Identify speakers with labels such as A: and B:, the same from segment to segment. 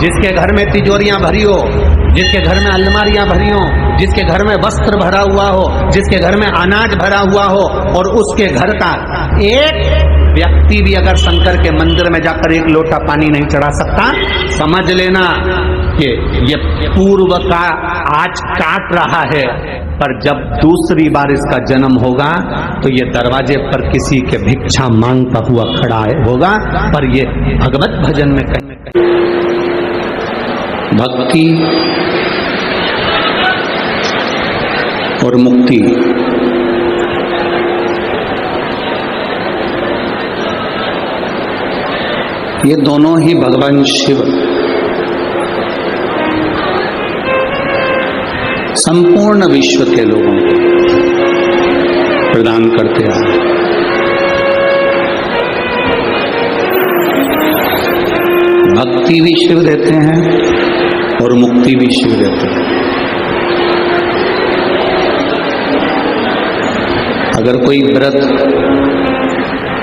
A: जिसके घर में तिजोरियां भरी हो, जिसके घर में अलमारियां भरी हो, जिसके घर में वस्त्र भरा हुआ हो, जिसके घर में अनाज भरा हुआ हो, और उसके घर का एक व्यक्ति भी अगर शंकर के मंदिर में जाकर एक लोटा पानी नहीं चढ़ा सकता, समझ लेना कि ये पूर्व का आज काट रहा है, पर जब दूसरी बार इसका जन्म होगा तो ये दरवाजे पर किसी के भिक्षा मांगता हुआ खड़ा होगा, पर ये भगवत भजन में कहीं भक्ति और मुक्ति ये दोनों ही भगवान शिव संपूर्ण विश्व के लोगों को प्रदान करते हैं। भक्ति भी शिव देते हैं और मुक्ति भी शिव देते हैं। अगर कोई व्रत,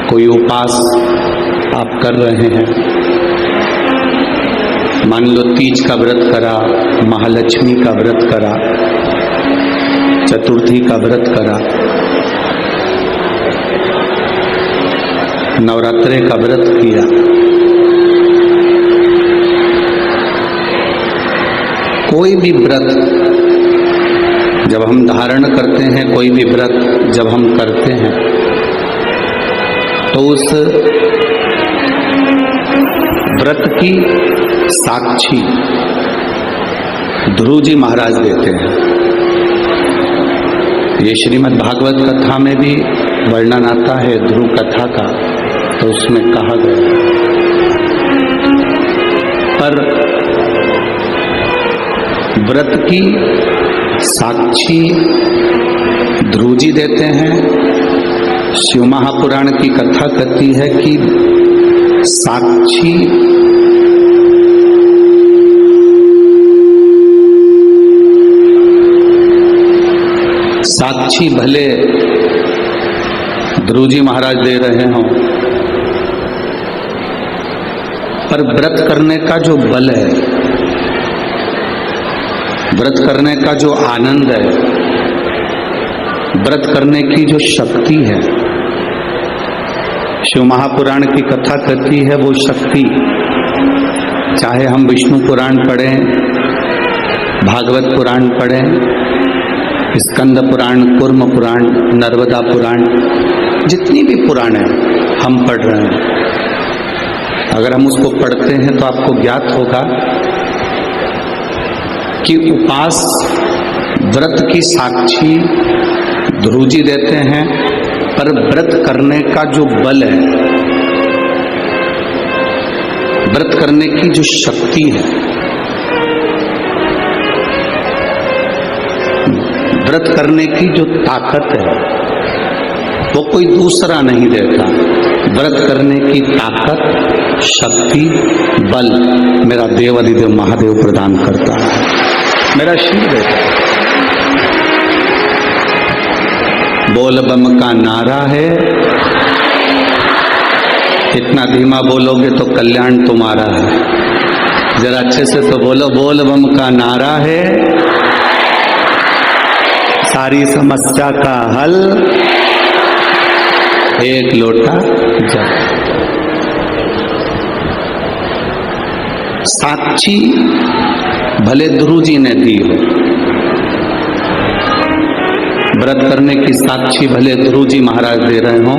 A: कोई उपास आप कर रहे हैं, मान लो तीज का व्रत करा, महालक्ष्मी का व्रत करा, चतुर्थी का व्रत करा, नवरात्रे का व्रत किया, कोई भी व्रत जब हम धारण करते हैं, कोई भी व्रत जब हम करते हैं, तो उस व्रत की साक्षी ध्रुव जी महाराज देते हैं। ये श्रीमद् भागवत कथा में भी वर्णन आता है ध्रुव कथा का, तो उसमें कहा गया, पर व्रत की साक्षी ध्रुव जी देते हैं। शिव महापुराण की कथा कहती है कि साक्षी भले ध्रुव जी महाराज दे रहे हों, पर व्रत करने का जो बल है, व्रत करने का जो आनंद है, व्रत करने की जो शक्ति है, शिव महापुराण की कथा कहती है वो शक्ति, चाहे हम विष्णु पुराण पढ़ें, भागवत पुराण पढ़ें, स्कंद पुराण, कूर्म पुराण, नर्मदा पुराण, जितनी भी पुराण है हम पढ़ रहे हैं, अगर हम उसको पढ़ते हैं तो आपको ज्ञात होगा कि उपास व्रत की साक्षी ध्रुव जी देते हैं, पर व्रत करने का जो बल है, व्रत करने की जो शक्ति है, व्रत करने की जो ताकत है, वो कोई दूसरा नहीं देता। व्रत करने की ताकत, शक्ति, बल मेरा देवाधिदेव महादेव प्रदान करता है, मेरा शिव देता है। बोल बम का नारा है, इतना धीमा बोलोगे तो कल्याण तुम्हारा है, जरा अच्छे से तो बोलो, बोल बम का नारा है, सारी समस्या का हल एक लोटा जल। साक्षी भले ध्रुव जी ने दी हो, व्रत करने की साक्षी भले ध्रुव जी महाराज दे रहे हों,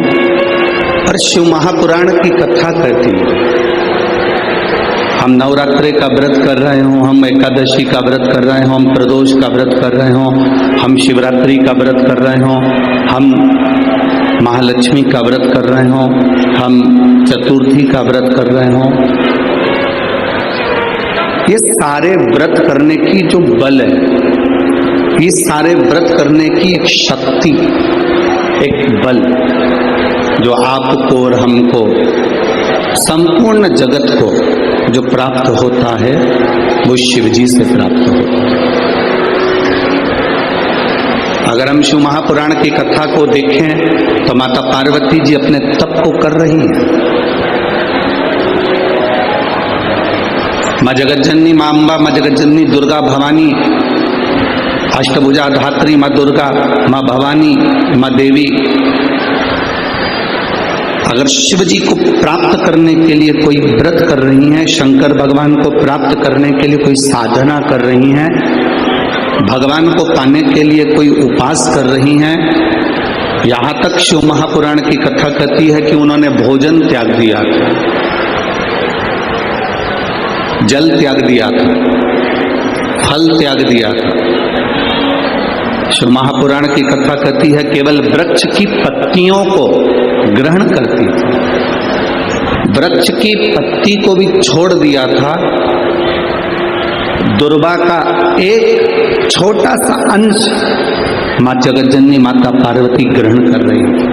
A: और शिव महापुराण की कथा कहती है, हम नवरात्रे का व्रत कर रहे हों, हम एकादशी का व्रत कर रहे हों, हम प्रदोष का व्रत कर रहे हों, हम शिवरात्रि का व्रत कर रहे हों, हम महालक्ष्मी का व्रत कर रहे हों, हम चतुर्थी का व्रत कर रहे हों, ये सारे व्रत करने की जो बल है, ये सारे व्रत करने की एक शक्ति, एक बल जो आपको और हमको, संपूर्ण जगत को जो प्राप्त होता है, वो शिव जी से प्राप्त होता है। अगर हम शिव महापुराण की कथा को देखें तो माता पार्वती जी अपने तप को कर रही हैं, माँ जगतजननी, माँ अम्बा, माँ जगतजननी दुर्गा भवानी, अष्टभुजा धात्री माँ दुर्गा, माँ भवानी, माँ देवी। अगर शिव जी को प्राप्त करने के लिए कोई व्रत कर रही हैं, शंकर भगवान को प्राप्त करने के लिए कोई साधना कर रही हैं, भगवान को पाने के लिए कोई उपास कर रही हैं, यहां तक शिव महापुराण की कथा कहती है कि उन्होंने भोजन त्याग दिया था, जल त्याग दिया था, फल त्याग दिया था। शिव महापुराण की कथा कहती है केवल वृक्ष की पत्तियों को ग्रहण करती थी, वृक्ष की पत्ती को भी छोड़ दिया था। दुर्वा का एक छोटा सा अंश मां जगतजननी माता पार्वती ग्रहण कर रही थी,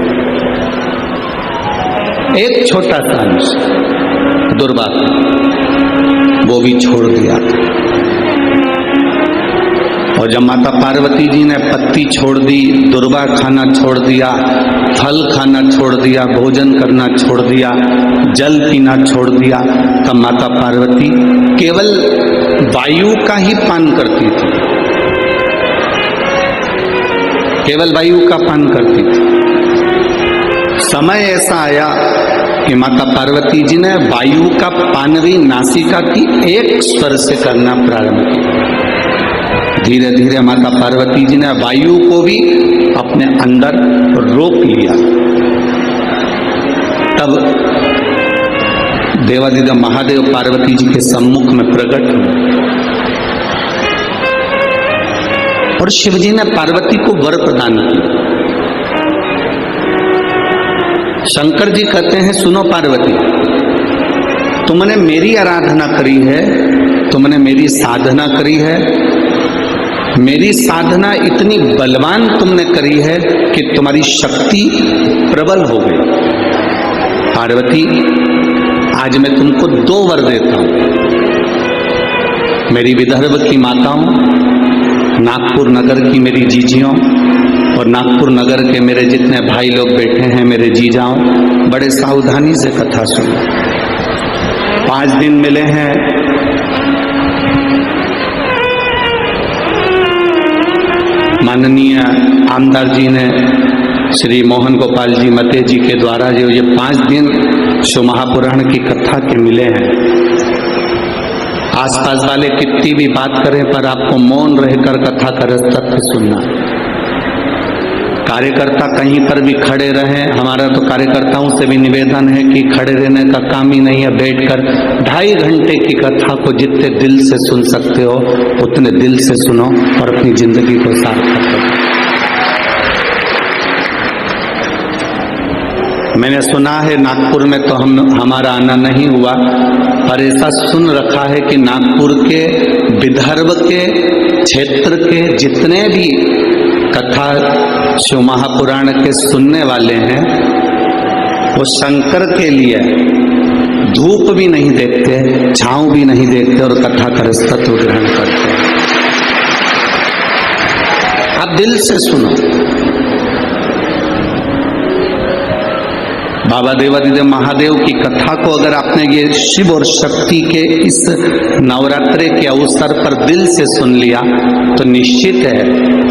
A: एक छोटा सा अंश दुर्वा का, वो भी छोड़ दिया था। और जब माता पार्वती जी ने पत्ती छोड़ दी, दुर्वा खाना छोड़ दिया, फल खाना छोड़ दिया, भोजन करना छोड़ दिया, जल पीना छोड़ दिया, तब माता पार्वती केवल वायु का ही पान करती थी, केवल वायु का पान करती थी। समय ऐसा आया कि माता पार्वती जी ने वायु का पान भी नासिका की एक स्वर से करना प्रारंभ किया। धीरे धीरे माता पार्वती जी ने वायु को भी अपने अंदर रोक लिया। तब देवादिदेव महादेव पार्वती जी के सम्मुख में प्रकट हुए और शिव जी ने पार्वती को वर प्रदान किया। शंकर जी कहते हैं, सुनो पार्वती, तुमने मेरी आराधना करी है, तुमने मेरी साधना करी है, मेरी साधना इतनी बलवान तुमने करी है कि तुम्हारी शक्ति प्रबल हो गई। पार्वती, आज मैं तुमको 2 वर देता हूं। मेरी विदर्भ की माताओं, नागपुर नगर की मेरी जीजियों और नागपुर नगर के मेरे जितने भाई लोग बैठे हैं, मेरे जीजाओं, बड़े सावधानी से कथा सुनो। 5 दिन मिले हैं, माननीय आमदार जी ने श्री मोहन गोपाल जी मते जी के द्वारा जो ये 5 दिन शिव महापुराण की कथा के मिले हैं। आसपास वाले कितनी भी बात करें पर आपको मौन रहकर कथा का तथ्य सुनना। कार्यकर्ता कहीं पर भी खड़े रहें, हमारा तो कार्यकर्ताओं से भी निवेदन है कि खड़े रहने का काम ही नहीं है, बैठकर 2.5 घंटे की कथा को जितने दिल से सुन सकते हो उतने दिल से सुनो और अपनी जिंदगी को सार्थक करो। मैंने सुना है नागपुर में तो हमारा आना नहीं हुआ, पर ऐसा सुन रखा है कि नागपुर के विदर्भ के क्षेत्र के जितने भी कथा शिव महापुराण के सुनने वाले हैं, वो शंकर के लिए धूप भी नहीं देखते, छांव भी नहीं देखते और कथा का तत्व ग्रहण करते हैं। आप दिल से सुनो। बाबा देवादिदेव महादेव की कथा को अगर आपने ये शिव और शक्ति के इस नवरात्रे के अवसर पर दिल से सुन लिया तो निश्चित है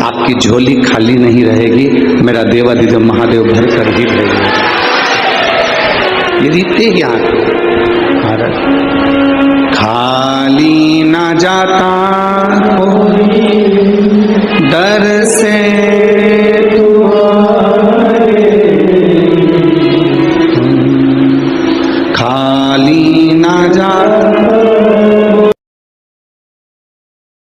A: आपकी झोली खाली नहीं रहेगी, मेरा देवादिदेव महादेव भर कर ही रहेगा। ये रीते ज्ञान खाली ना जाता डर से खाली ना जाता